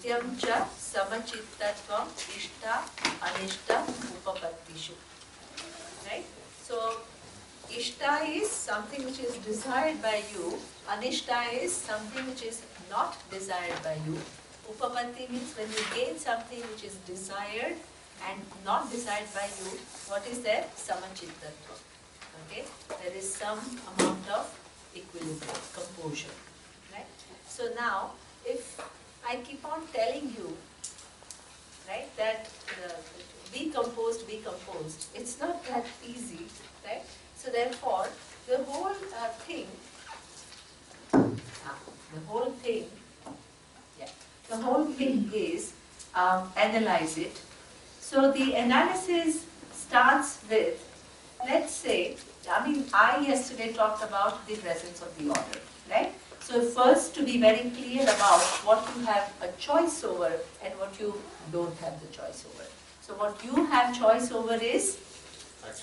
Nityam cha samachittatvam ishta anishta upapattishu. Right? So, ishta is something which is desired by you, anishta is something which is not desired by you. Upapatti means when you gain something which is desired and not desired by you, what is there? Samachittatva. Okay? There is some amount of equilibrium, composure. Right? So now, if I keep on telling you, right, that be composed, it's not that easy, right? So therefore, the whole thing is analyze it. So the analysis starts with, let's say, I yesterday talked about the presence of the order, right? So first, to be very clear about what you have a choice over and what you don't have the choice over. So what you have choice over is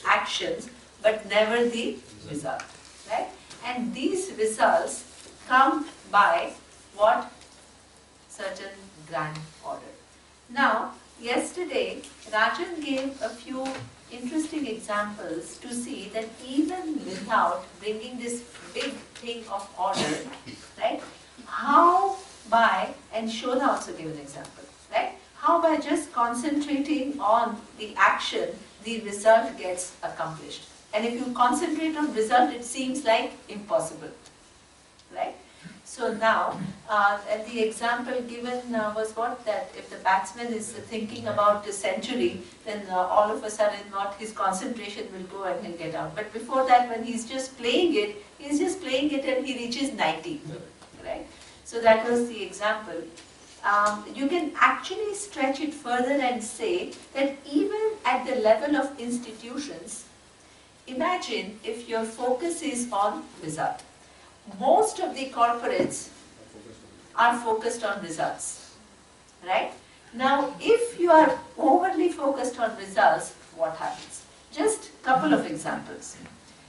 actions, but never the result, right? And these results come by what? Certain grand order. Now, yesterday, Rajan gave a few interesting examples to see that even without bringing this big thing of order, right, how by, and Shona also gave an example, right, how by just concentrating on the action, the result gets accomplished. And if you concentrate on result, it seems like impossible, right? So now, and the example given was what? That if the batsman is thinking about the century, then all of a sudden what his concentration will go and he'll get out. But before that, when he's just playing it and he reaches 90, right? So that was the example. You can actually stretch it further and say that even at the level of institutions, imagine if your focus is on result. Most of the corporates are focused on results, right? Now, if you are overly focused on results, what happens? Just a couple of examples,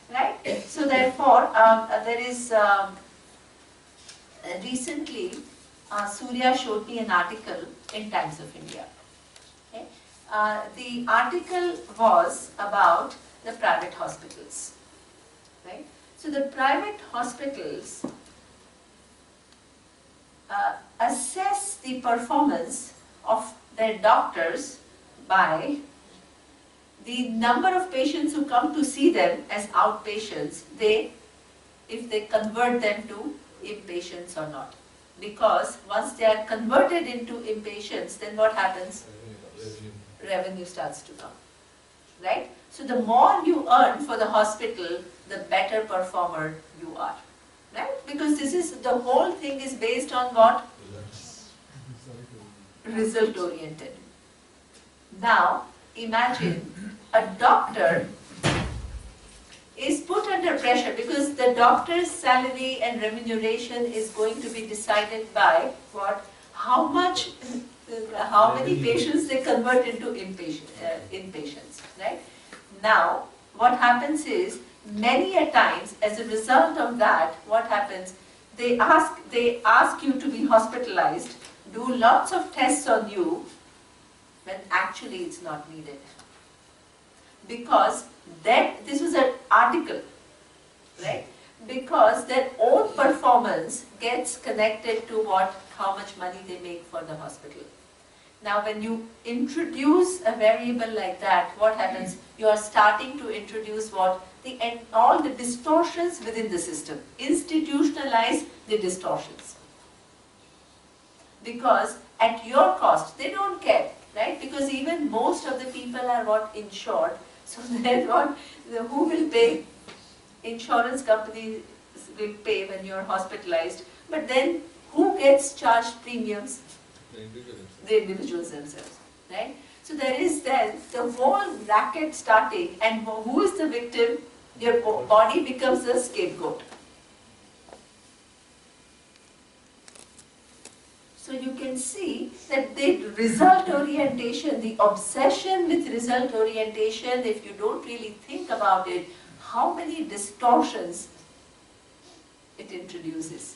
right? So therefore, there is, recently, Surya showed me an article in Times of India. Okay? The article was about the private hospitals, right? So the private hospitals assess the performance of their doctors by the number of patients who come to see them as outpatients, if they convert them to inpatients or not. Because once they are converted into inpatients, then what happens? Revenue starts to come, right? So the more you earn for the hospital, the better performer you are, right? Because the whole thing is based on what? Result oriented. Now, imagine a doctor is put under pressure because the doctor's salary and remuneration is going to be decided by what? How many patients they convert into inpatients, right? Now, what happens is, many a times, as a result of that, what happens? They ask you to be hospitalized, do lots of tests on you, when actually it's not needed. Because this was an article, right? Because their own performance gets connected to how much money they make for the hospital. Now, when you introduce a variable like that, what happens? You are starting to introduce all the distortions within the system. Institutionalize the distortions. Because at your cost, they don't care, right? Because even most of the people are insured. So then who will pay? Insurance companies will pay when you are hospitalized. But then who gets charged premiums? The individuals themselves, right? So there is then the whole racket starting, and who is the victim? Your body becomes a scapegoat. So you can see that the result orientation, the obsession with result orientation, if you don't really think about it, how many distortions it introduces.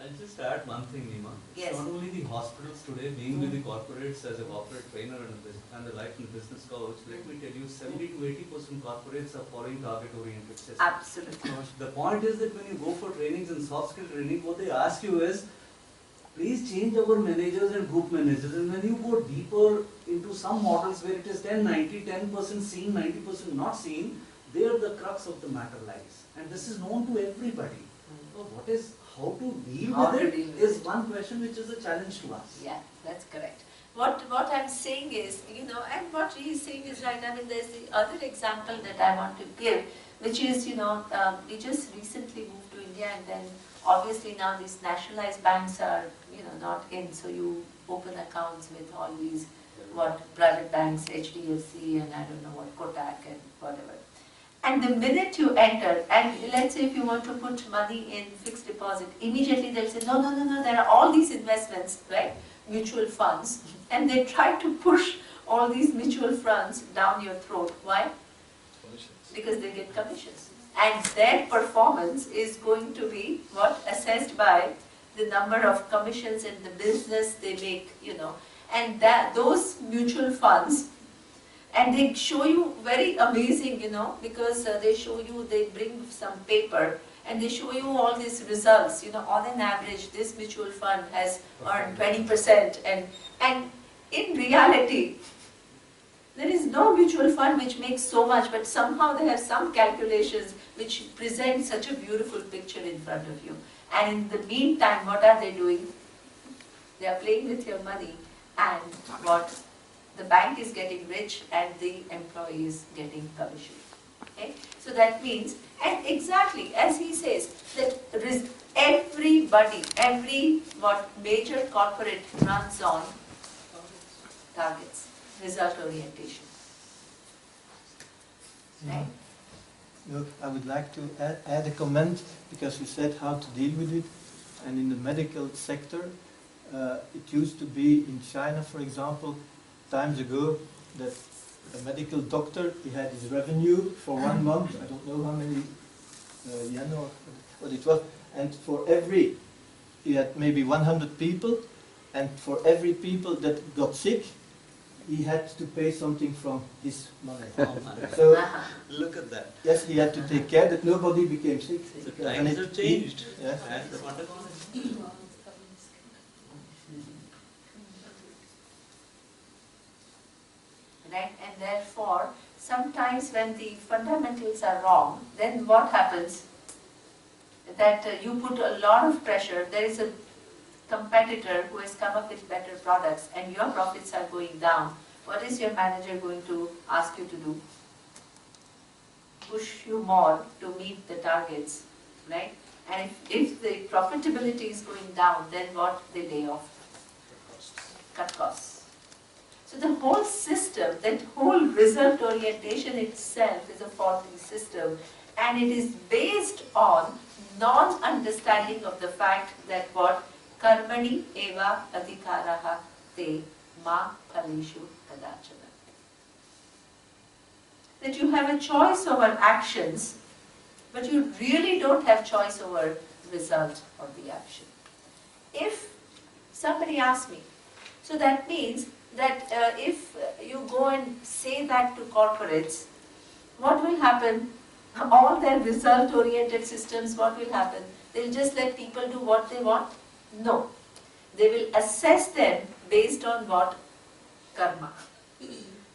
I'll just add one thing, Neema. Yes. It's not only the hospitals today, being with the corporates as a corporate trainer and the life and business coach, let me tell you, 70 to 80% corporates are following target-oriented systems. Absolutely. The point is that when you go for trainings and soft skill training, what they ask you is, please change our managers and group managers. And when you go deeper into some models where it is 10-90, 10% seen, 90% not seen, there the crux of the matter lies. And this is known to everybody. So how to deal with it is one question which is a challenge to us. Yeah, that's correct. What I'm saying is, and what he is saying is right. I mean, there's the other example that I want to give, which is, we just recently moved to India, and then obviously now these nationalized banks are, not in. So you open accounts with all these, private banks, HDFC, and I don't know what, Kotak and whatever. And the minute you enter, and let's say if you want to put money in fixed deposit, immediately they'll say, no, there are all these investments, right? Mutual funds. And they try to push all these mutual funds down your throat. Why? Commissions. Because they get commissions. And their performance is going to be assessed by the number of commissions and the business they make, And those mutual funds, and they show you very amazing, because they bring some paper and they show you all these results, on an average this mutual fund has earned 20%, and in reality, there is no mutual fund which makes so much, but somehow they have some calculations which present such a beautiful picture in front of you. And in the meantime, what are they doing? They are playing with your money, and the bank is getting rich and the employee is getting commission. Okay? So that means, and exactly as he says, that everybody, every major corporate runs on targets, result orientation. Right? Look, I would like to add a comment, because you said how to deal with it, and in the medical sector, it used to be in China, for example, times ago, that a medical doctor, he had his revenue for 1 month, I don't know how many yen or what it was, and for every, he had maybe 100 people, and for every people that got sick, he had to pay something from his money. So look at that. Yes, he had to take care that nobody became sick. The times have changed. Yes. Right? And therefore, sometimes when the fundamentals are wrong, then what happens? That you put a lot of pressure. There is a competitor who has come up with better products and your profits are going down. What is your manager going to ask you to do? Push you more to meet the targets, right? And if the profitability is going down, then what? They lay off. Cut costs. So the whole system, that whole result orientation itself is a faulty system, and it is based on non-understanding of the fact that what? Karmani eva adhikaraha te ma phaleshu kadachana. That you have a choice over actions, but you really don't have choice over result of the action. If somebody asks me, so that means that if you go and say that to corporates, what will happen? All their result-oriented systems, what will happen? They'll just let people do what they want? No. They will assess them based on what? Karma.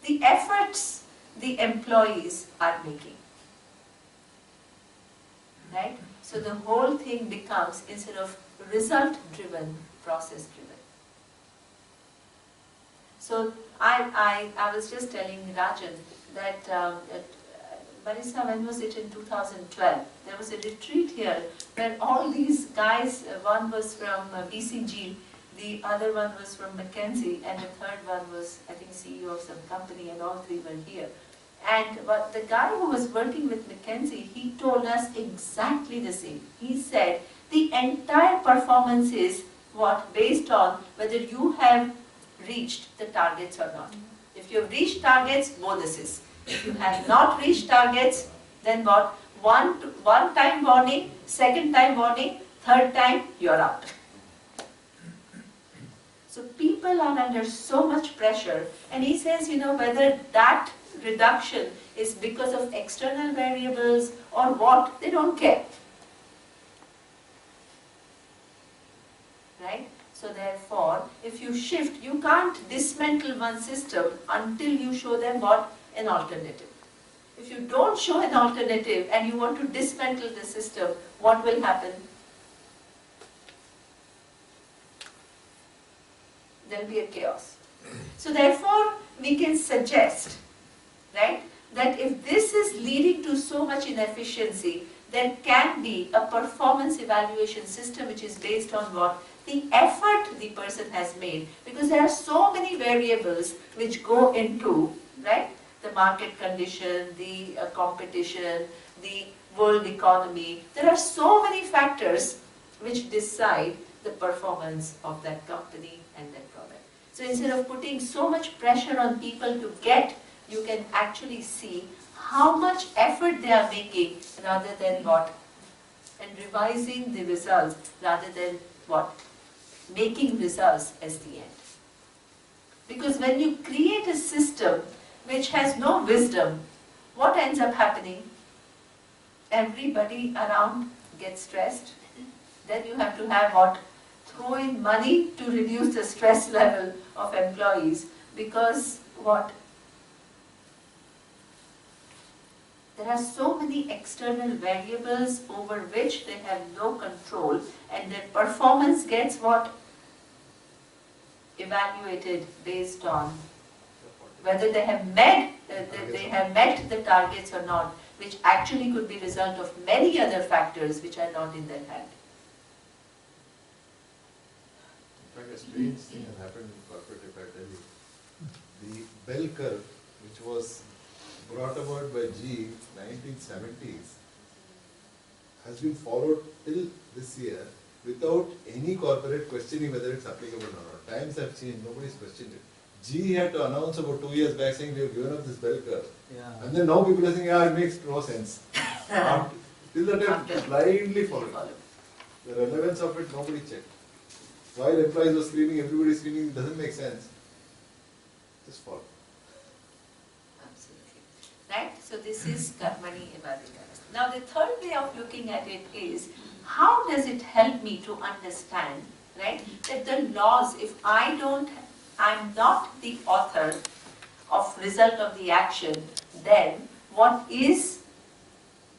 The efforts the employees are making. Right? So the whole thing becomes, instead of result-driven, process-driven. So I was just telling Rajan that, Marisa, when was it, in 2012? There was a retreat here where all these guys, one was from BCG, the other one was from McKinsey, and the third one was, I think, CEO of some company, and all three were here. And the guy who was working with McKinsey, he told us exactly the same. He said the entire performance is what? Based on whether you have reached the targets or not. If you have reached targets, bonuses. If you have not reached targets, then what? One time warning, second time warning, Third time, you're out. So people are under so much pressure, and he says, whether that reduction is because of external variables or what, they don't care. Right? So therefore, if you shift, you can't dismantle one system until you show them what? An alternative. If you don't show an alternative and you want to dismantle the system, what will happen? There will be a chaos. So therefore, we can suggest, right, that if this is leading to so much inefficiency, there can be a performance evaluation system which is based on what? The effort the person has made. Because there are so many variables which go into, right, the market condition, the competition, the world economy. There are so many factors which decide the performance of that company and that product. So instead of putting so much pressure on people to get, you can actually see how much effort they are making rather than what? And revising the results rather than what? Making results as the end. Because when you create a system which has no wisdom, what ends up happening? Everybody around gets stressed. Then you have to have what? Throw in money to reduce the stress level of employees, because what? There are so many external variables over which they have no control, and their performance gets what? Evaluated based on whether they have met the targets or not, which actually could be result of many other factors which are not in their hand. In fact, a strange thing has happened in corporate, if I tell you. The bell curve, which was brought about by GE in 1970s, has been followed till this year without any corporate questioning whether it's applicable or not. Times have changed, nobody's questioned it. GE had to announce about 2 years back saying we have given up this bell curve. Yeah. And then now people are saying, yeah, it makes no sense. Till the time, blindly followed. The relevance of it, nobody checked. While employees were screaming, everybody is screaming, it doesn't make sense. Just follow. Absolutely. Right? So this is Karmani Evadika. Now the third way of looking at it is, how does it help me to understand, right, that the laws, if I'm not the author of result of the action, then what is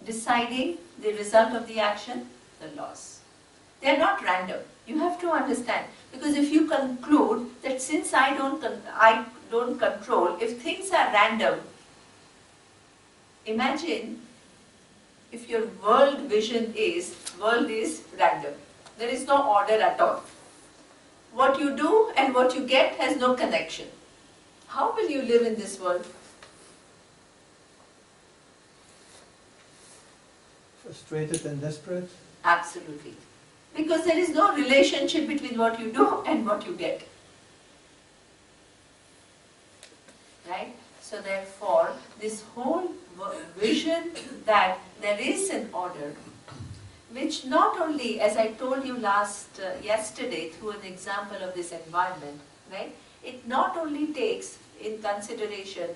deciding the result of the action? The laws. They are not random. You have to understand, because if you conclude that since I don't control, if things are random, imagine if your world is random. There is no order at all. What you do and what you get has no connection. How will you live in this world? Frustrated and desperate? Absolutely. Because there is no relationship between what you do and what you get. Right? So therefore, this whole vision that there is an order, which not only, as I told you yesterday through an example of this environment, right? It not only takes in consideration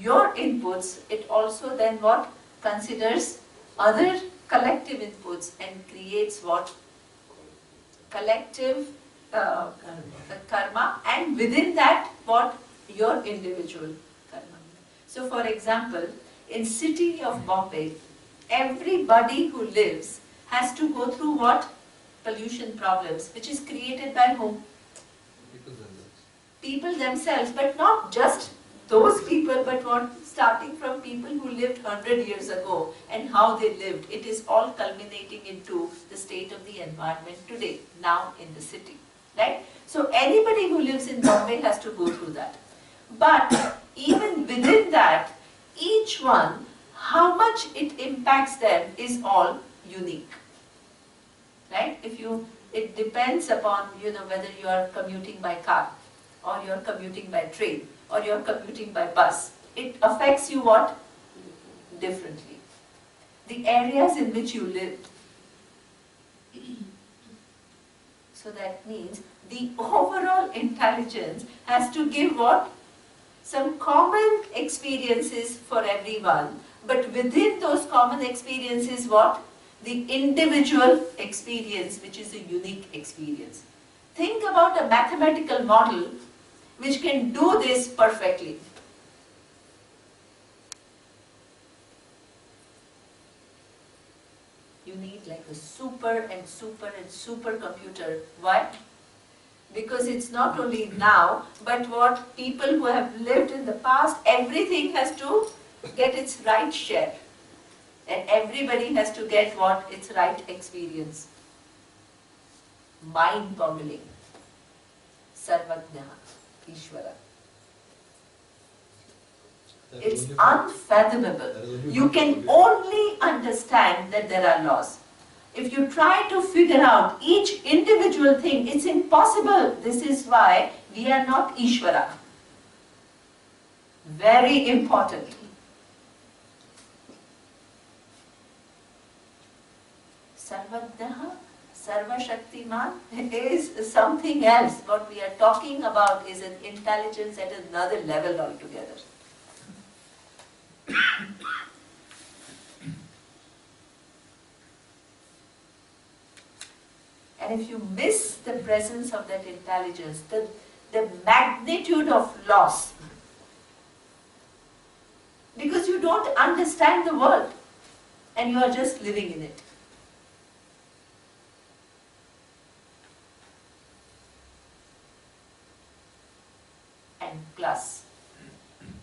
your inputs, it also then what? Considers other collective inputs and creates what? Collective karma, and within that what? Your individual karma. So for example, in city of Bombay, everybody who lives has to go through what? Pollution problems, which is created by whom? People themselves, but not just those people, but what? Starting from people who lived 100 years ago and how they lived. It is all culminating into the state of the environment today, now in the city. Right? So anybody who lives in Bombay has to go through that. But even within that, each one, how much it impacts them is all unique. Right? It depends upon, whether you are commuting by car, or you are commuting by train, or you are commuting by bus. It affects you what? Differently. The areas in which you live. So that means the overall intelligence has to give what? Some common experiences for everyone, but within those common experiences what? The individual experience, which is a unique experience. Think about a mathematical model which can do this perfectly. You need like a super and super and super computer. Why? Because it's not only now, but what people who have lived in the past, everything has to get its right share. And everybody has to get what? Its right experience. Mind-boggling. Sarvajna, Ishvara. It's unfathomable. You can only understand that there are laws. If you try to figure out each individual thing, it's impossible. This is why we are not Ishvara. Very importantly. Sarvajnaha, Sarvashaktiman is something else. What we are talking about is an intelligence at another level altogether. And if you miss the presence of that intelligence, the magnitude of loss, because you don't understand the world and you are just living in it. And plus,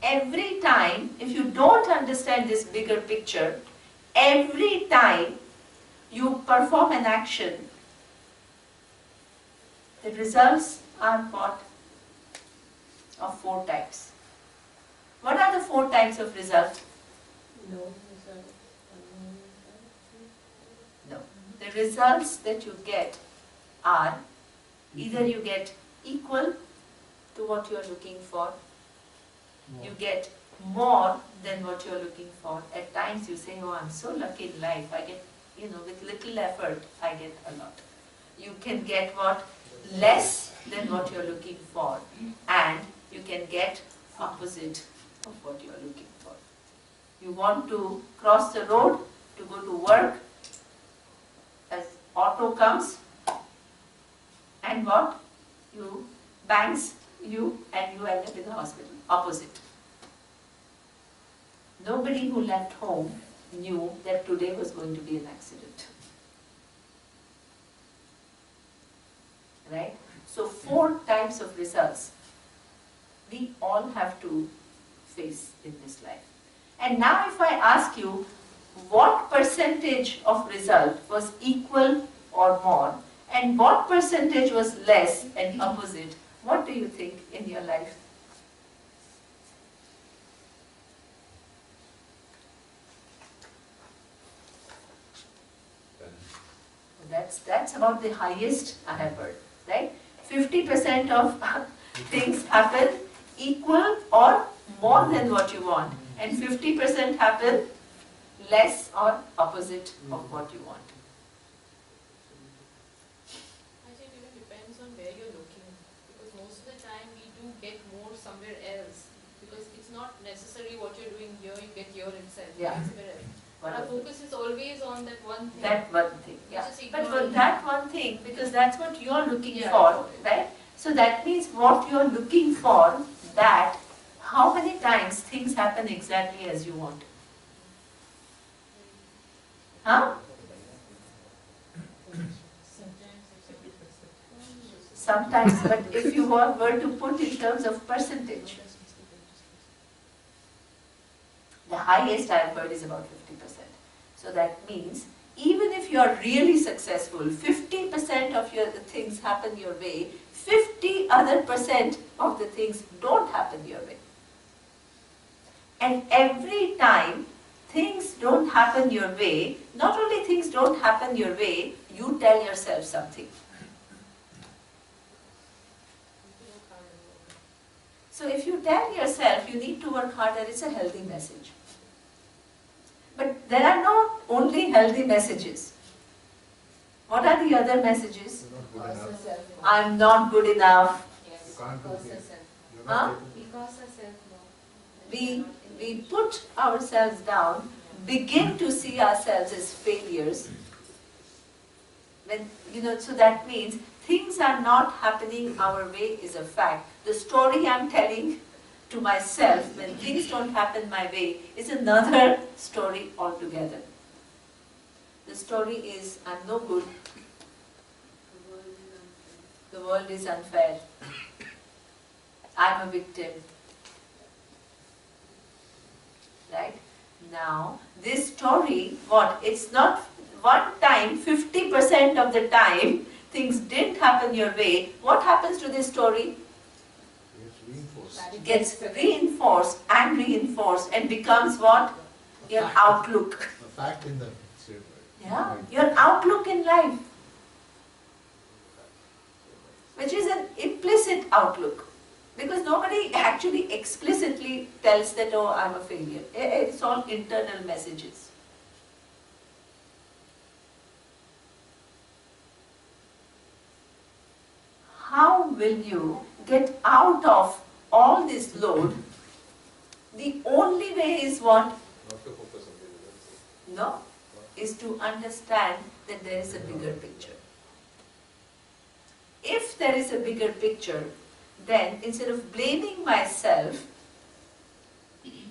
every time, if you don't understand this bigger picture, every time you perform an action, the results are what? Of 4 types. What are the 4 types of result? No. The results that you get are either you get equal to what you are looking for, you get more than what you are looking for. At times you say, oh, I'm so lucky in life, I get, with little effort, I get a lot. You can get what? Less than what you are looking for, and you can get opposite of what you are looking for. You want to cross the road to go to work, as auto comes, and what? You bangs you and you end up in the hospital. Opposite. Nobody who left home knew that today was going to be an accident. Right? So 4 types of results we all have to face in this life. And now if I ask you, what percentage of result was equal or more, and what percentage was less and opposite, what do you think in your life? That's about the highest I have heard, right? 50% of things happen equal or more than what you want, and 50% happen less or opposite of what you want. I think it even depends on where you're looking, because most of the time we do get more somewhere else, because it's not necessarily what you're doing here, you get here itself. Yeah. But our focus is always on that one thing. That one thing, yeah. But for ignoring that one thing, because that's what you're looking for, right? So that means what you're looking for, that how many times things happen exactly as you want? Huh? Sometimes, but if you were to put in terms of percentage, the highest I have heard is about 50%. So that means even if you are really successful, 50% of the things happen your way, 50 other % of the things don't happen your way. And every time things don't happen your way, not only things don't happen your way, you tell yourself something. So if you tell yourself you need to work harder, it's a healthy message. But there are not only healthy messages. What are the other messages? You're not good enough. I'm not good enough. You can't do things. You're Huh? not capable. Because of self-love. We put ourselves down, begin to see ourselves as failures. When, so that means things are not happening our way is a fact. The story I'm telling to myself when things don't happen my way is another story altogether. The story is, I'm no good. The world is unfair. I'm a victim. Right? Now, this story, it's not one time, 50% of the time, things didn't happen your way. What happens to this story? It's reinforced. It gets reinforced and becomes what? Your outlook. A fact in the statement. Yeah, your outlook in life. Which is an implicit outlook. Because nobody actually explicitly tells that, oh, I'm a failure. It's all internal messages. How will you get out of all this load? The only way is what? Not to focus on the results. No, is to understand that there is a bigger picture. If there is a bigger picture, then instead of blaming myself,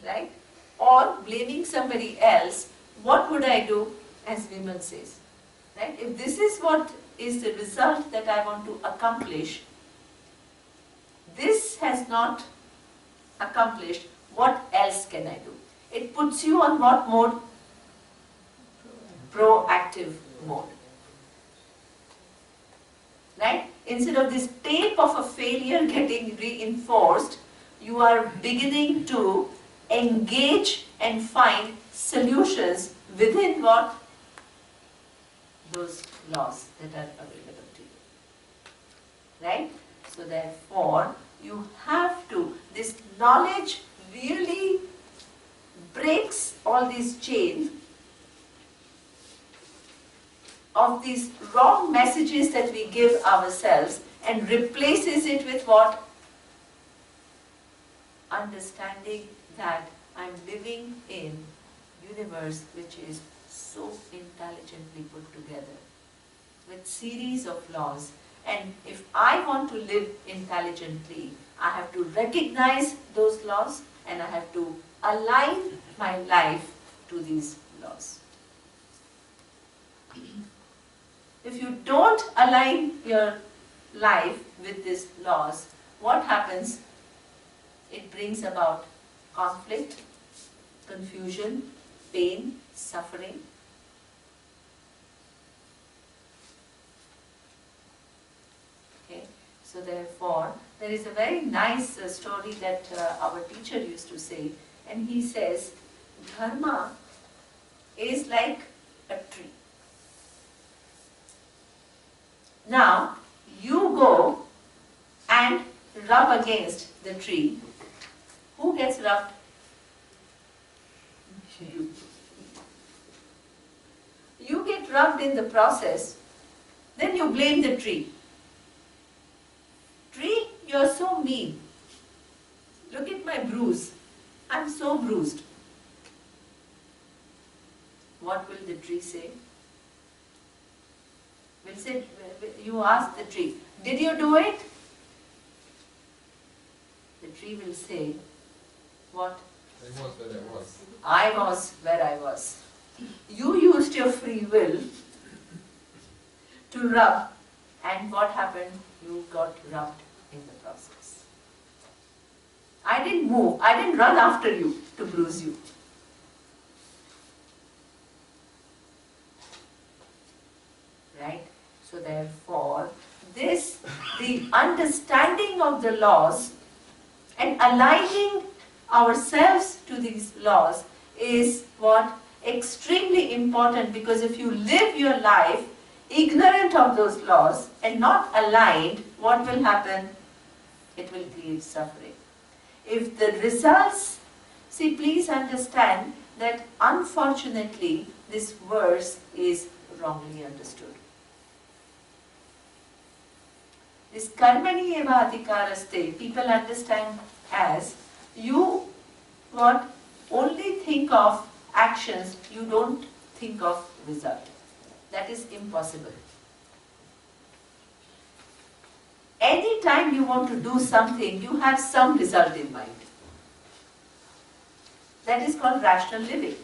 right, or blaming somebody else, what would I do? As Vimal says, right? If this is what is the result that I want to accomplish, this has not accomplished, what else can I do? It puts you on what mode? Proactive mode. Right? Instead of this tape of a failure getting reinforced, you are beginning to engage and find solutions within what? Those laws that are available to you. Right? So therefore, you have to, this knowledge really breaks all these chains of these wrong messages that we give ourselves and replaces it with what? Understanding that I'm living in universe which is so intelligently put together with series of laws, and if I want to live intelligently, I have to recognize those laws and I have to align my life to these laws. If you don't align your life with these laws, what happens? It brings about conflict, confusion, pain, suffering. Okay, so therefore, there is a very nice story that our teacher used to say, and he says, Dharma is like a tree. Now, you go and rub against the tree. Who gets rubbed? You. You get rubbed in the process, then you blame the tree. Tree, you're so mean. Look at my bruise. I'm so bruised. What will the tree say? Will say, you ask the tree, did you do it? The tree will say, what? I was where I was. I was where I was. You used your free will to rub, and what happened? You got rubbed in the process. I didn't move, I didn't run after you to bruise you. Right? So therefore, the understanding of the laws and aligning ourselves to these laws is what? Extremely important, because if you live your life ignorant of those laws and not aligned, what will happen? It will create suffering. If the results, see, please understand that unfortunately this verse is wrongly understood. This karmani eva adhikaraste, people understand as you what only think of actions, you don't think of result. That is impossible. Anytime you want to do something, you have some result in mind. That is called rational living.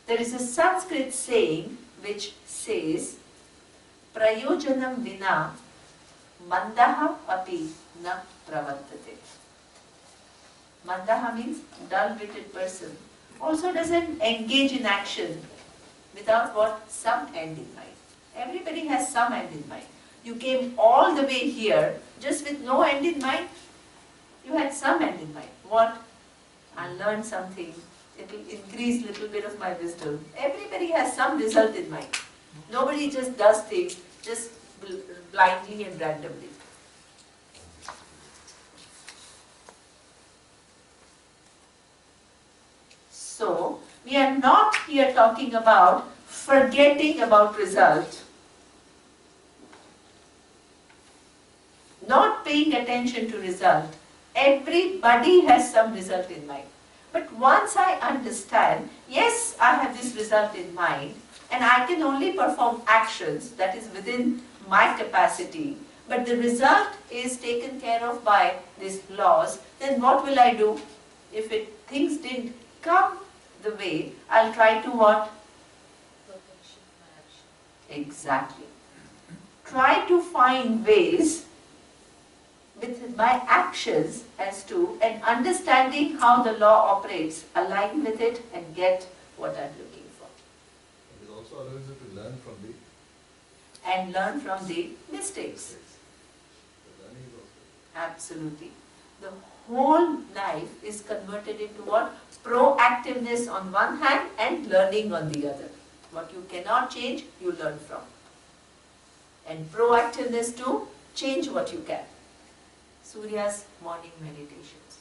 There is a Sanskrit saying which says, prayojanam vina mandaha api na pravartate. Mandaha means dull-witted person. Also doesn't engage in action without what? Some end in mind. Everybody has some end in mind. You came all the way here just with no end in mind. You had some end in mind. What? I'll learn something. It will increase little bit of my wisdom. Everybody has some result in mind. Nobody just does things just blindly and randomly. So, we are not here talking about forgetting about result, not paying attention to result. Everybody has some result in mind. But once I understand, yes, I have this result in mind, and I can only perform actions that is within my capacity, but the result is taken care of by these laws, then what will I do? If things didn't come the way, I'll try to what? Perfection, my action. Exactly. Try to find ways with my actions as to and understanding how the law operates, align with it and get what I'm looking for. It also allows you to learn from the And learn from the mistakes. mistakes. The learning is also. Absolutely. The whole life is converted into what? Proactiveness on one hand and learning on the other. What you cannot change, you learn from. And proactiveness to change what you can. Surya's morning meditations.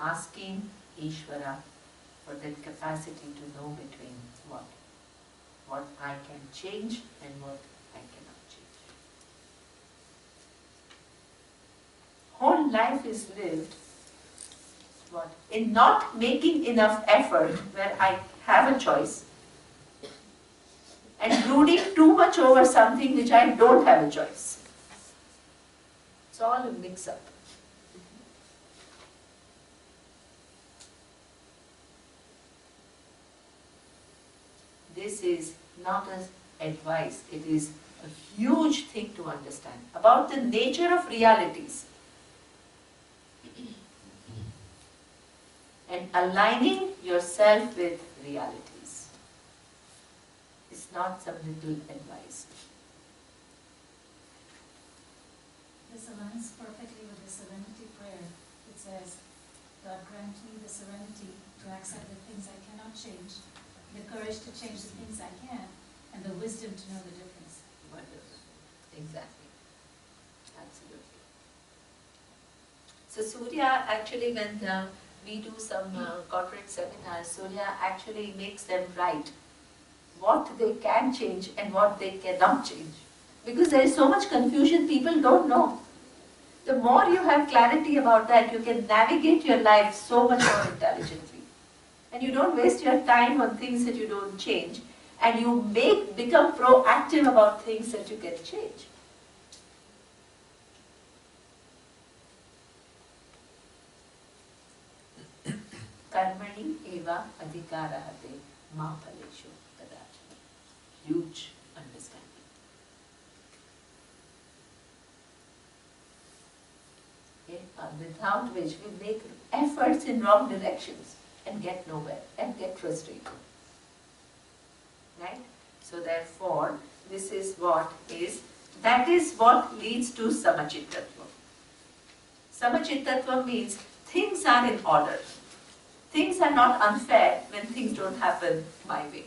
Asking Ishvara for that capacity to know between what I can change and what I cannot change. Whole life is lived in not making enough effort where I have a choice and brooding too much over something which I don't have a choice. It's all a mix-up. This is not an advice, it is a huge thing to understand about the nature of realities. And aligning yourself with realities. It's not some little advice. This aligns perfectly with the serenity prayer. It says, God grant me the serenity to accept the things I cannot change, the courage to change the things I can, and the wisdom to know the difference. Wonderful. Exactly. Absolutely. So Surya actually, when we do some corporate seminars, Surya actually makes them write what they can change and what they cannot change. Because there is so much confusion, people don't know. The more you have clarity about that, you can navigate your life so much more intelligently. And you don't waste your time on things that you don't change. And you become proactive about things that you can change. Karmani eva adhikarahate ma phaleshu kadachana. Huge understanding. Okay? Without which we make efforts in wrong directions and get nowhere and get frustrated. Right? So therefore, this is that is what leads to samachittatva. Samachittatva means things are in order. Things are not unfair when things don't happen my way.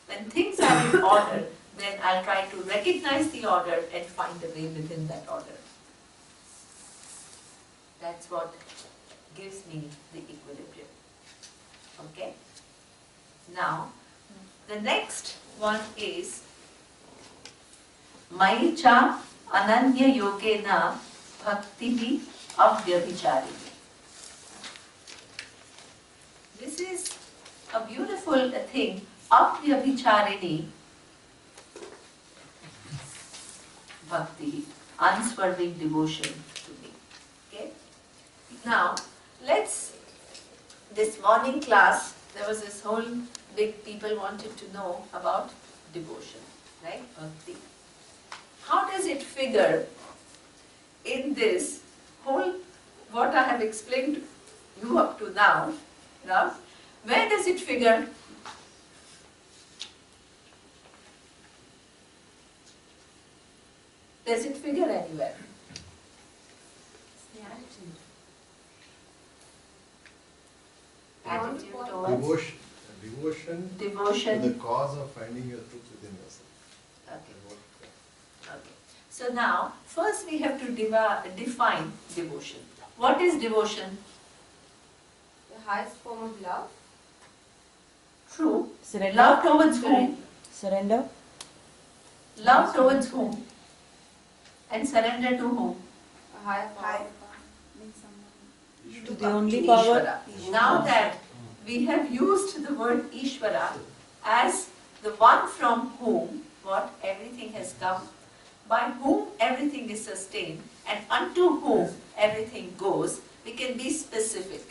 When things are in order, then I'll try to recognize the order and find a way within that order. That's what gives me the equilibrium. Okay? Now, The next one is Maicha Ananya Yogena Bhakti Avyabhichari. This is a beautiful thing. Avyabhicharini Bhakti, unswerving devotion to me. Okay? Now, this morning class, there was this whole big people wanted to know about devotion, right? Bhakti. How does it figure in this whole, what I have explained to you up to now? Where does it figure? Does it figure anywhere? It's the attitude. Attitude towards Devotion to the cause of finding your truth within yourself. Okay. Okay. So now, first we have to define devotion. What is devotion? The highest form of love. True. Surrender. Love towards whom? Surrender. Love towards whom? And surrender to whom? A higher power. To the only power. Ishvara. Now that we have used the word Ishvara as the one from whom what everything has come, by whom everything is sustained, and unto whom everything goes, we can be specific.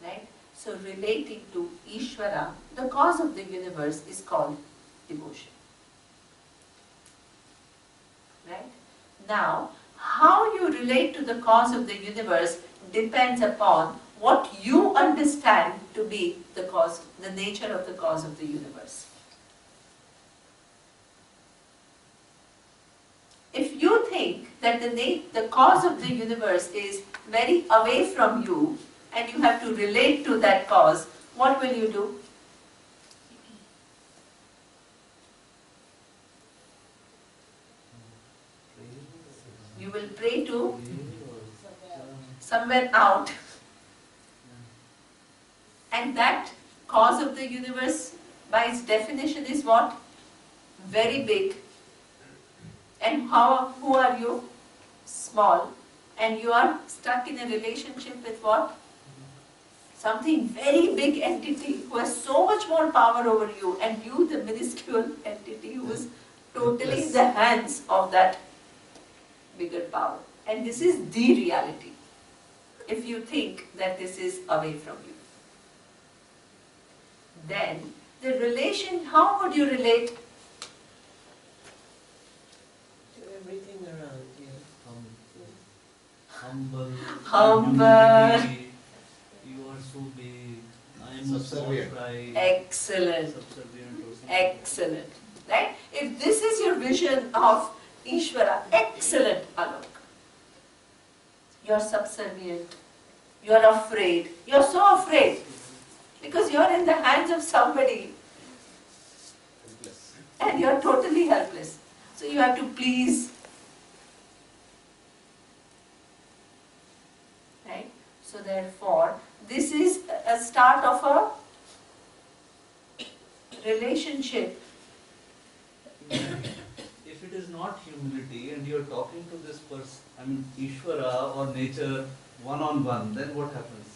Right? So relating to Ishvara, the cause of the universe, is called devotion. Right? Now, how you relate to the cause of the universe depends upon what you understand to be the cause, the nature of the cause of the universe. If you think that the cause of the universe is very away from you and you have to relate to that cause, what will you do? You will pray to somewhere out. And that cause of the universe, by its definition, is what? Very big. And who are you? Small. And you are stuck in a relationship with what? Something very big entity who has so much more power over you, and you, the minuscule entity who is totally in the hands of that bigger power. And this is the reality, if you think that this is away from you. Then, the relation, how would you relate? To everything around you. Humble. Humble. You are so big. I am a small Subservient. fry. Excellent. Subservient or something. Excellent. Right? If this is your vision of Ishvara, excellent, Alok. You are subservient. You are afraid. You are so afraid. Because you are in the hands of somebody Helpless. and you are totally helpless. So you have to please. Right? So therefore, this is a start of a relationship. If it is not humility and you are talking to this person, Ishvara or nature one-on-one, then what happens?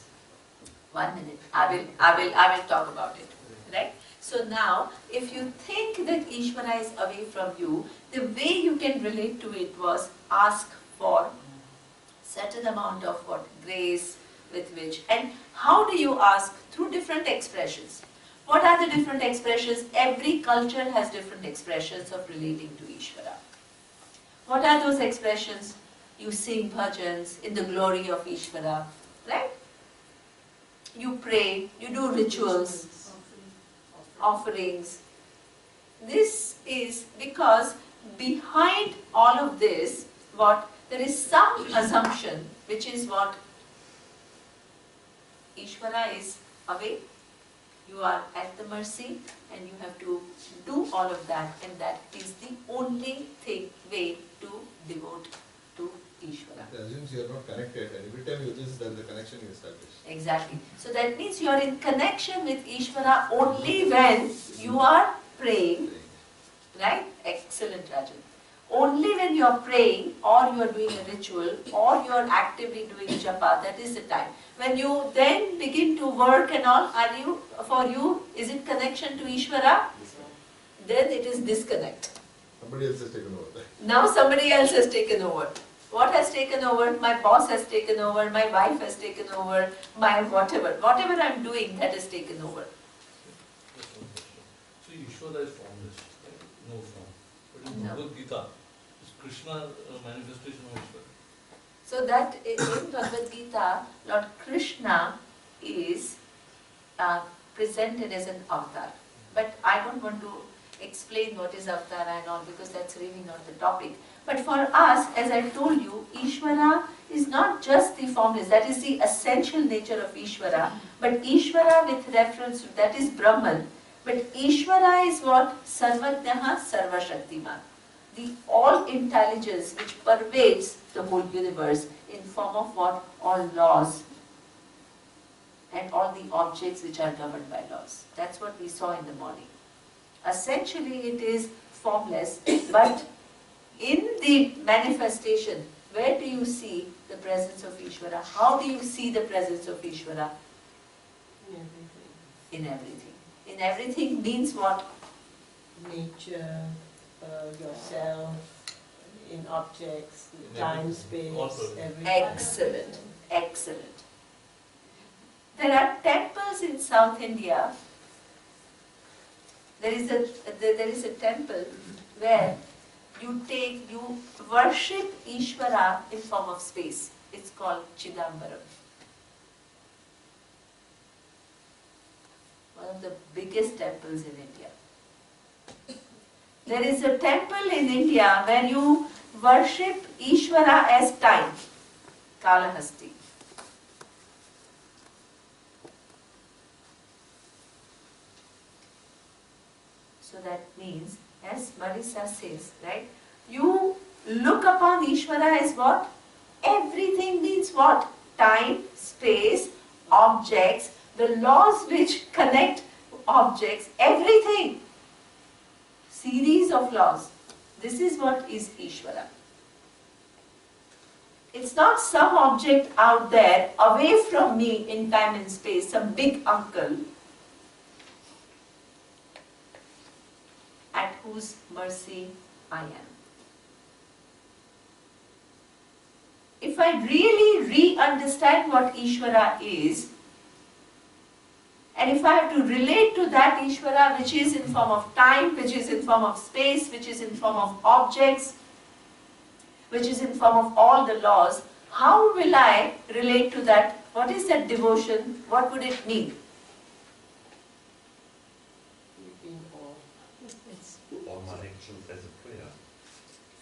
1 minute. I will talk about it. Right? So now, if you think that Ishvara is away from you, the way you can relate to it was ask for certain amount of what? Grace with which. And how do you ask? Through different expressions. What are the different expressions? Every culture has different expressions of relating to Ishvara. What are those expressions? You sing bhajans in the glory of Ishvara. Right? You pray, you do rituals, offerings. This is because behind all of this, there is some assumption, which is what? Ishvara is away, you are at the mercy, and you have to do all of that, and that is the only way to devote to Ishvara. It assumes you are not connected, and every time you do this, then the connection you establish. Exactly. So that means you are in connection with Ishvara only when you are praying, right? Excellent, Rajan. Only when you are praying or you are doing a ritual or you are actively doing japa, that is the time. When you then begin to work and all, for you, is it connection to Ishvara? Then it is disconnect. Somebody else has taken over that. Now somebody else has taken over. What has taken over? My boss has taken over, my wife has taken over, my whatever. Whatever I am doing, that has taken over. So Ishvara is formless, right? No form. But in No. Bhagavad Gita, is Krishna a manifestation of Ishvara? So that in Bhagavad Gita, Lord Krishna is presented as an avatar. But I don't want to explain what is avatar and all because that's really not the topic. But for us, as I told you, Ishvara is not just the formless, that is the essential nature of Ishvara. But Ishvara with reference to, that is Brahman. But Ishvara is what? Sarvajnaha Sarvashaktiman. The all intelligence which pervades the whole universe in form of what? All laws and all the objects which are governed by laws. That's what we saw in the morning. Essentially it is formless, but in the manifestation, where do you see the presence of Ishvara? How do you see the presence of Ishvara? In everything. In everything. In everything means what? Nature, yourself, in objects, In time, everything. space, Also. everything. Excellent, excellent. There are temples in South India. There is a temple where you worship Ishvara in form of space. It's called Chidambaram. One of the biggest temples in India. There is a temple in India where you worship Ishvara as time, Kalahasti. So that means, as Marisa says, right? You look upon Ishvara as what? Everything means what? Time, space, objects, the laws which connect objects, everything. Series of laws. This is what is Ishvara. It's not some object out there, away from me in time and space, some big uncle at whose mercy I am. If I really re-understand what Ishvara is, and if I have to relate to that Ishvara which is in form of time, which is in form of space, which is in form of objects, which is in form of all the laws, how will I relate to that? What is that devotion? What would it mean? In awe. All my actions as a prayer.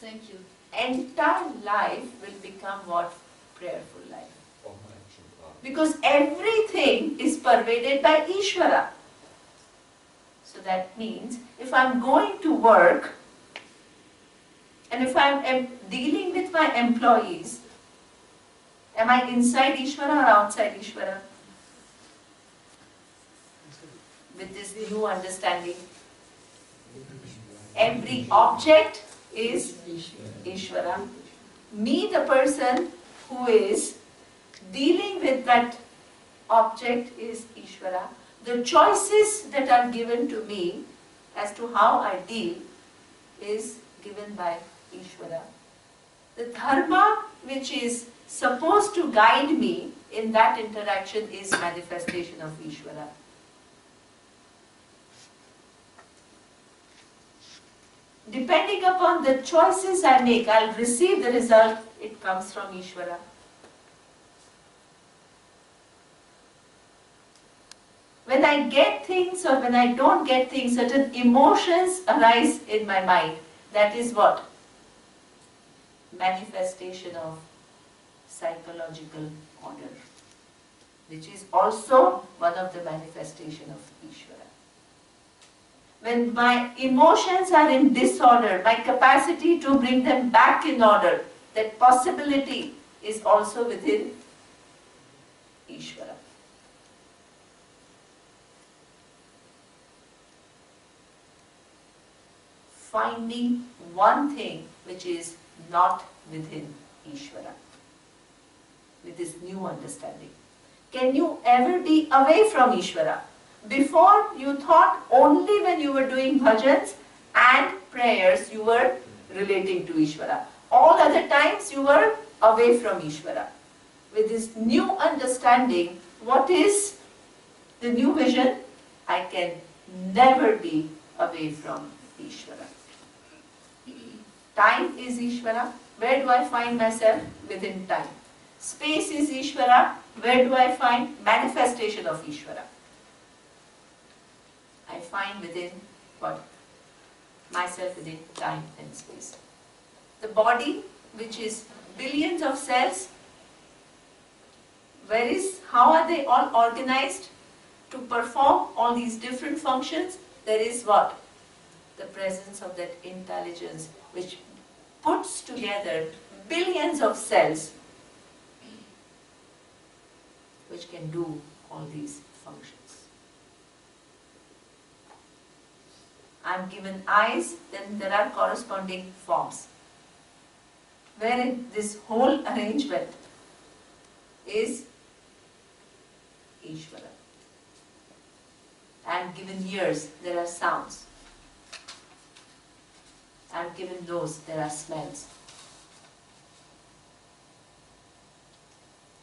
Thank you. Entire life will become what? Prayerful life. All my actions are. Because everything is pervaded by Ishvara. So that means if I'm going to work and if I'm dealing with my employees, am I inside Ishvara or outside Ishvara? With this new understanding, every object is Ishvara. Me, the person who is dealing with that object is Ishvara. The choices that are given to me as to how I deal is given by Ishvara. The dharma which is supposed to guide me in that interaction is manifestation of Ishvara. Depending upon the choices I make, I'll receive the result. It comes from Ishvara. When I get things or when I don't get things, certain emotions arise in my mind. That is what? Manifestation of psychological order, which is also one of the manifestation of Ishvara. When my emotions are in disorder, my capacity to bring them back in order that possibility is also within Ishvara. Finding one thing which is not within Ishvara, with this new understanding. Can you ever be away from Ishvara? Before you thought only when you were doing bhajans and prayers you were relating to Ishvara. All other times you were away from Ishvara. With this new understanding, what is the new vision? I can never be away from Ishvara. Time is Ishvara. Where do I find myself? Within time. Space is Ishvara. Where do I find manifestation of Ishvara? I find within what? Myself within time and space. The body, which is billions of cells, how are they all organized to perform all these different functions? There is what? The presence of that intelligence which puts together billions of cells which can do all these functions. I am given eyes, then there are corresponding forms. Wherein this whole arrangement is Ishvara. I am given ears, there are sounds. I am given nose, there are smells.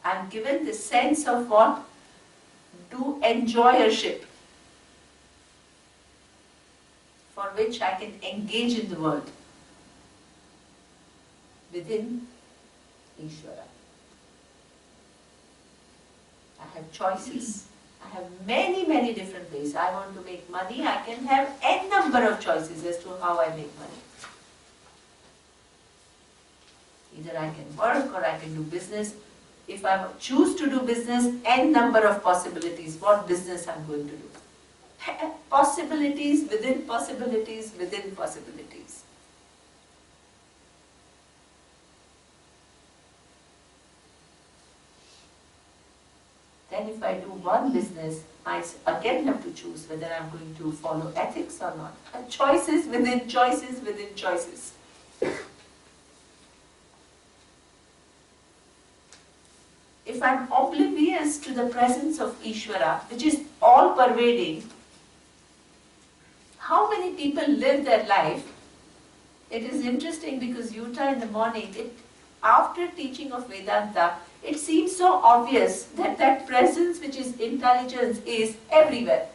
I am given the sense of what? Do enjoyership, for which I can engage in the world within Ishvara. I have choices. I have many, many different ways. I want to make money. I can have n number of choices as to how I make money. Either I can work or I can do business. If I choose to do business, n number of possibilities, what business I'm going to do. Possibilities within possibilities within possibilities. Then if I do one business, I again have to choose whether I'm going to follow ethics or not. Choices within choices within choices. If I'm oblivious to the presence of Ishvara, which is all pervading, how many people live their life? It is interesting because Utah in the morning, after teaching of Vedanta, it seems so obvious that that presence which is intelligence is everywhere.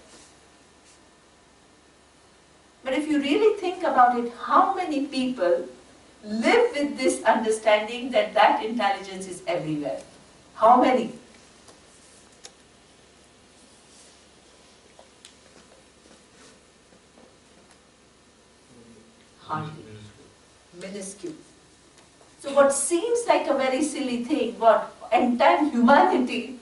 But if you really think about it, how many people live with this understanding that that intelligence is everywhere? How many? Hardly. Minuscule. So what seems like a very silly thing, what entire humanity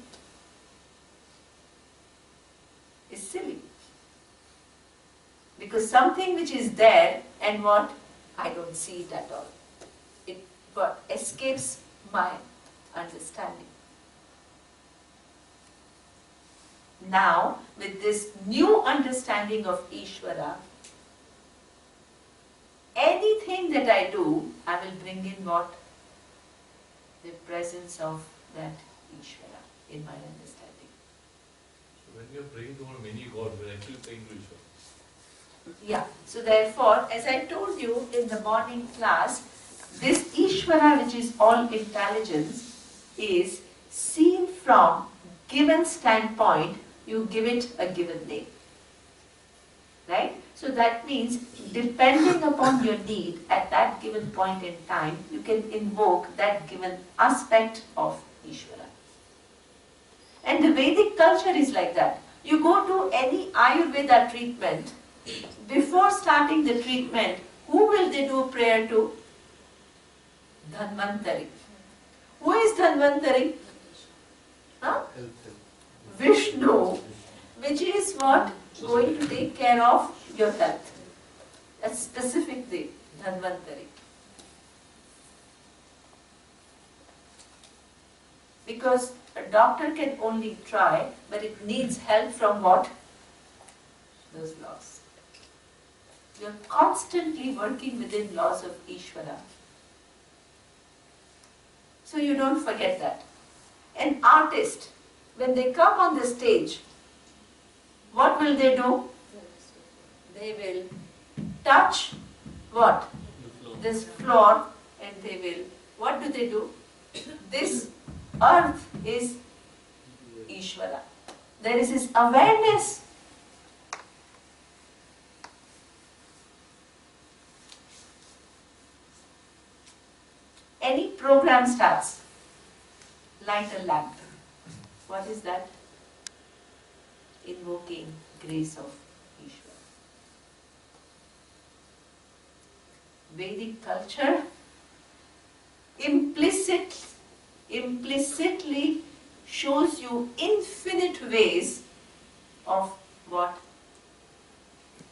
is silly. Because something which is there and what? I don't see it at all. It what escapes my understanding. Now, with this new understanding of Ishvara, anything that I do, I will bring in what? The presence of that Ishvara in my understanding. So when you are praying to many gods, you are actually praying to Ishvara. Yeah, so therefore, as I told you in the morning class, this Ishvara, which is all intelligence, is seen from given standpoint, you give it a given name. Right? So that means, depending upon your need at that given point in time, you can invoke that given aspect of Ishvara. And the Vedic culture is like that. You go to any Ayurveda treatment, before starting the treatment, who will they do prayer to? Dhanvantari. Who is Dhanvantari? Huh? Vishnu, which is what? Going to take care of your health. A specific thing, Dhanvantari. Because a doctor can only try, but it needs help from what? Those laws. You're constantly working within laws of Ishvara. So you don't forget that. An artist, when they come on the stage, what will they do? They will touch what? This floor, and they will, what do they do? This earth is Ishvara. There is this awareness. Any program starts, light a lamp. What is that? Invoking grace of Ishvara. Vedic culture implicitly shows you infinite ways of what?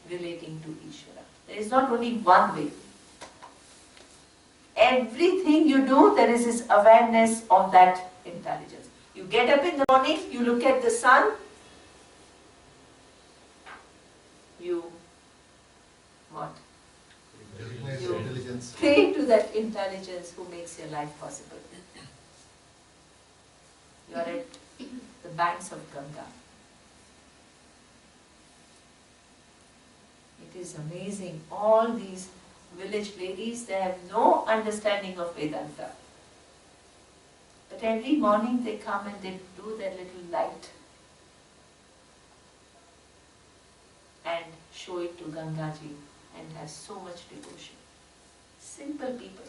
Relating to Ishvara. There is not only one way. Everything you do, there is this awareness of that intelligence. You get up in the morning, you look at the sun, you what? Recognize You intelligence. pray to that intelligence who makes your life possible. You are at the banks of Ganga. It is amazing. All these village ladies, they have no understanding of Vedanta. But every morning they come and they do their little light and show it to Gangaji and have so much devotion. Simple people.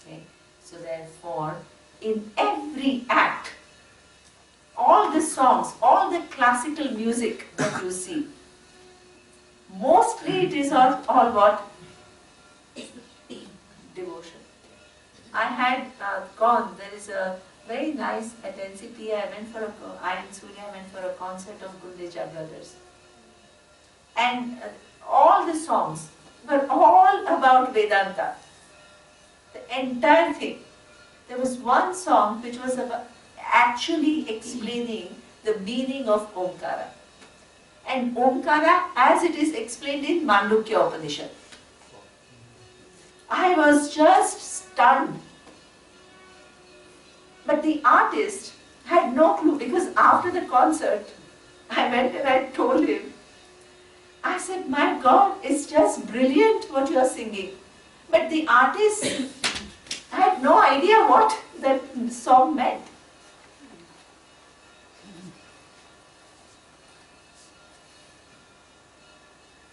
Okay. So therefore, in every act, all the songs, all the classical music that you see, mostly it is all what? Devotion. I had gone, there is a very nice at NCP, I went for a concert of Gundeja brothers. And all the songs were all about Vedanta. The entire thing. There was one song which was about actually explaining the meaning of Omkara. And Omkara as it is explained in Mandukya Upanishad. I was just stunned. But the artist had no clue, because after the concert, I went and I told him, I said, my God, it's just brilliant what you are singing. But the artist had no idea what that song meant.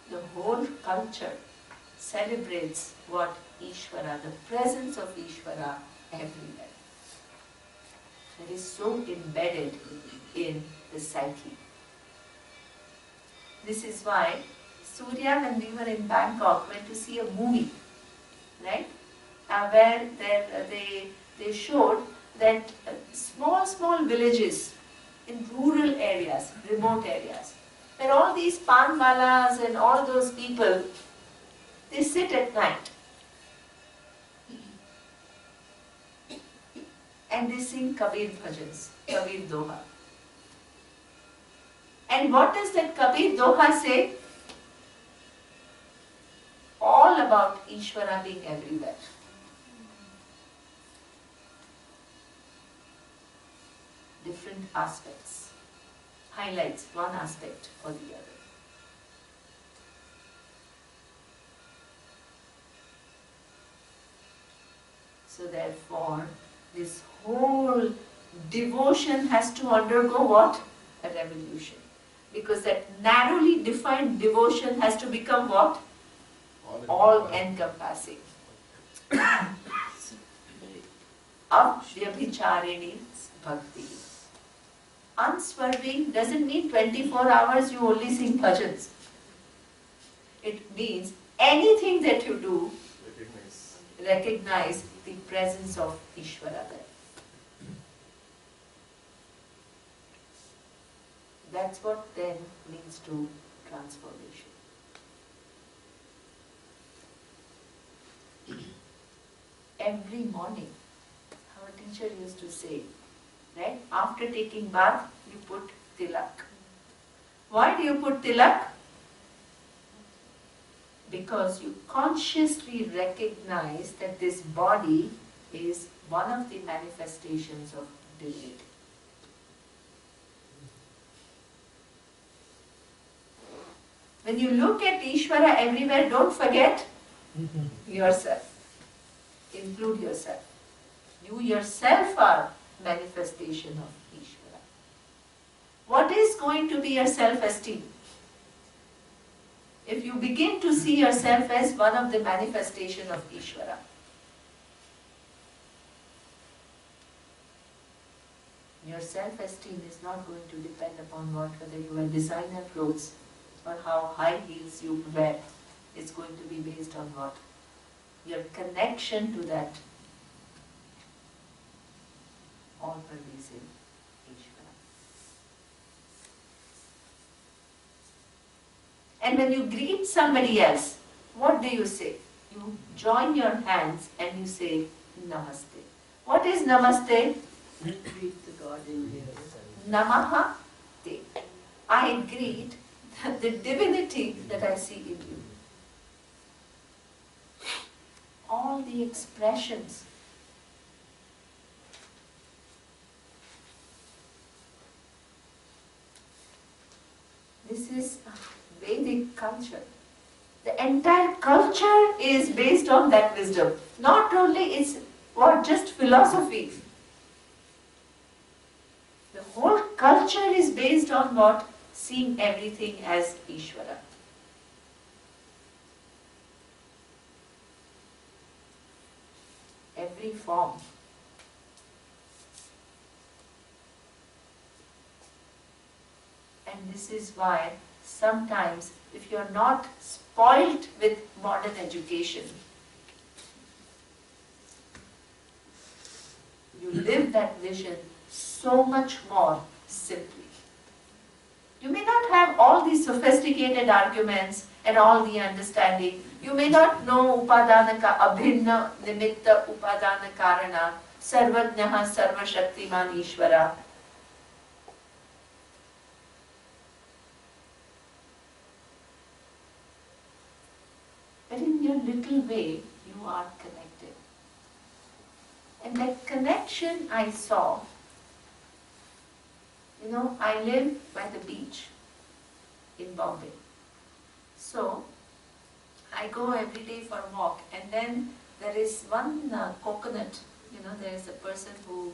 The whole culture celebrates what? Ishvara, the presence of Ishvara everywhere. That is so embedded in the psyche. This is why Surya, when we were in Bangkok, went to see a movie, right? Where they showed that small villages in rural areas, remote areas, where all these panwalas and all those people, they sit at night and they sing Kabir bhajans, Kabir Doha. And what does that Kabir Doha say? All about Ishvara being everywhere. Different aspects. Highlights one aspect or the other. So therefore, this whole devotion has to undergo what? A revolution. Because that narrowly defined devotion has to become what? All encompassing. Avyabhicharini Bhakti. Unswerving doesn't mean 24 hours you only sing bhajans. It means anything that you do, recognize the presence of Ishvara there. That's what then leads to transformation. every morning. Our teacher used to say, right? After taking bath, you put tilak. Why do you put tilak? Because you consciously recognize that this body is one of the manifestations of divinity. When you look at Ishvara everywhere, don't forget yourself. Include yourself. You yourself are manifestation of Ishvara. What is going to be your self-esteem? If you begin to see yourself as one of the manifestation of Ishvara. Your self-esteem is not going to depend upon whether you wear designer clothes or how high heels you wear. It's going to be based on what? Your connection to that all-pervasive Ishvara. And when you greet somebody else, what do you say? You join your hands and you say Namaste. What is Namaste? Greet the God in you. Namaha Te. I greet the divinity that I see in you. All the expressions. This is Vedic culture. The entire culture is based on that wisdom. Not only it's just philosophy. The whole culture is based on what? Seeing everything as Ishvara. Every form. And this is why sometimes if you are not spoilt with modern education, you live that vision so much more simply. You may not have all these sophisticated arguments and all the understanding. You may not know Upadanaka Abhinna Nimitta Upadana Karana Sarvajnaha Sarvashaktiman Ishvara. But in your little way, you are connected. And that connection I saw. You know, I live by the beach in Bombay. So, I go every day for a walk, and then there is one coconut. You know, there is a person who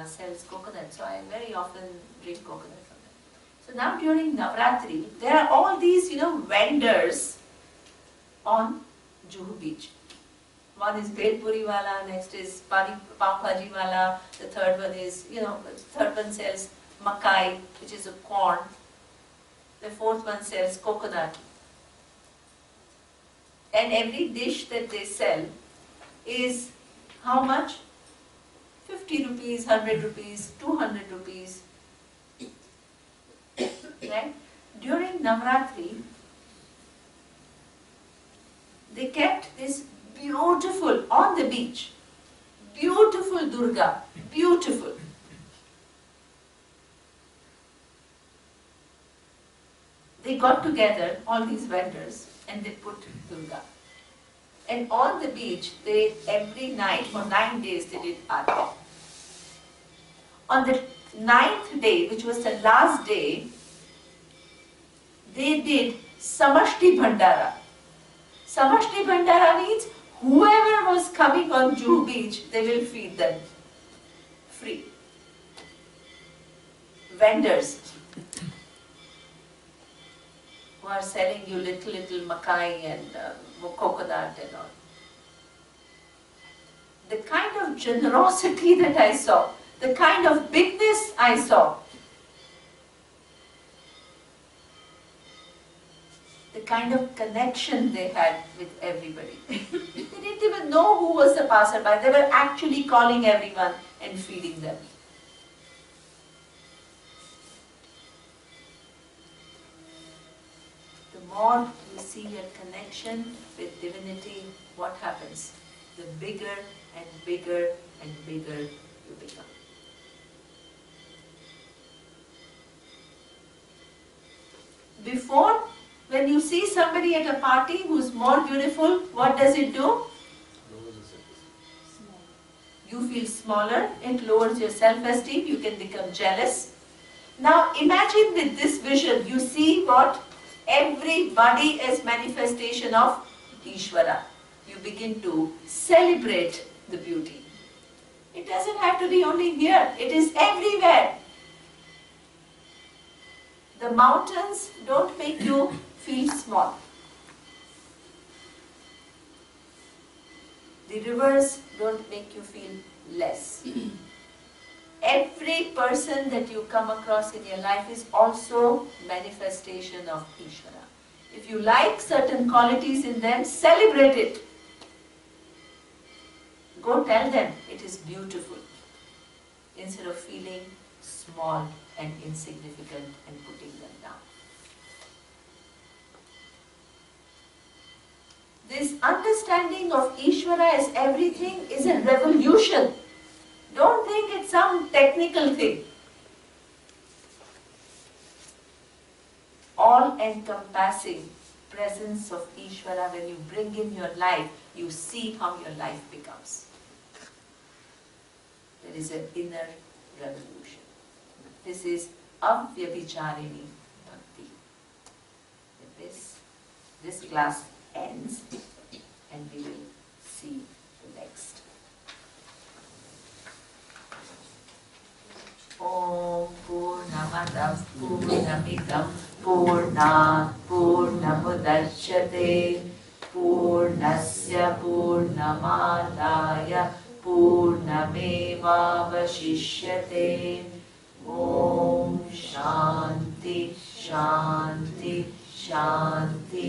sells coconut. So, I very often drink coconut from them. So, now during Navratri, there are all these, vendors on Juhu beach. One is Bhel Puri wala, next is Pav Bhaji wala, the third one is, the third one sells makai, which is a corn. The fourth one sells coconut. And every dish that they sell is how much? 50 rupees, 100 rupees, 200 rupees. Right? During Navratri, they kept this beautiful, on the beach, beautiful Durga, beautiful. They got together, all these vendors, and they put Durga. And on the beach, they every night, for 9 days, they did Adhyatma. On the 9th day, which was the last day, they did Samashti Bhandara. Samashti Bhandara means whoever was coming on Juhu beach, they will feed them free. Vendors who are selling you little makai and coconut and all. The kind of generosity that I saw, the kind of bigness I saw, the kind of connection they had with everybody. They didn't even know who was the passerby. They were actually calling everyone and feeding them. The more you see your connection with divinity, what happens? the bigger and bigger and bigger you become. Before, when you see somebody at a party who's more beautiful, what does it do? You feel smaller, it lowers your self-esteem, you can become jealous. Now imagine with this vision, you see what? Everybody is manifestation of Ishvara. You begin to celebrate the beauty. It doesn't have to be only here, it is everywhere. The mountains don't make you feel small. The rivers don't make you feel less. Every person that you come across in your life is also manifestation of Ishvara. If you like certain qualities in them, celebrate it. Go tell them it is beautiful, instead of feeling small and insignificant and putting them down. This understanding of Ishvara as everything is a revolution. Don't think it's some technical thing. All-encompassing presence of Ishvara, when you bring in your life, you see how your life becomes. There is an inner revolution. This is Avyabhicharini Bhakti. With this class ends and we will see the next. Om Purnamadav Purnamidam Purnat Purnamudachyate Purnasya Purnamadaya Purnameva Vashishyate. Om Shanti Shanti Shanti.